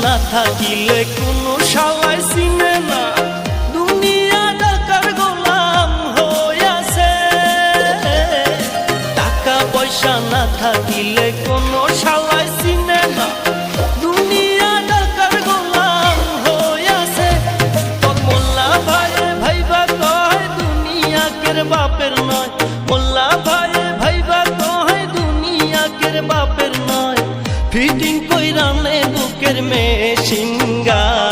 না থাকিলে কোনো শালায় চিনে না, দুনিয়া টাকার গোলাম হইয়াছে। টাকা পয়সা না থাকিলে কোনো শালায় চিনে না, দুনিয়া টাকার গোলাম হইয়াছে। তোর মোল্লা ভাই ভাইবা কয় দুনিয়া কের বাপের নয়, মোল্লা ভাই ভাইবা কয় দুনিয়া কের বাপের নয়। ফিটিং কইরা নে বুকের মেশিন গান।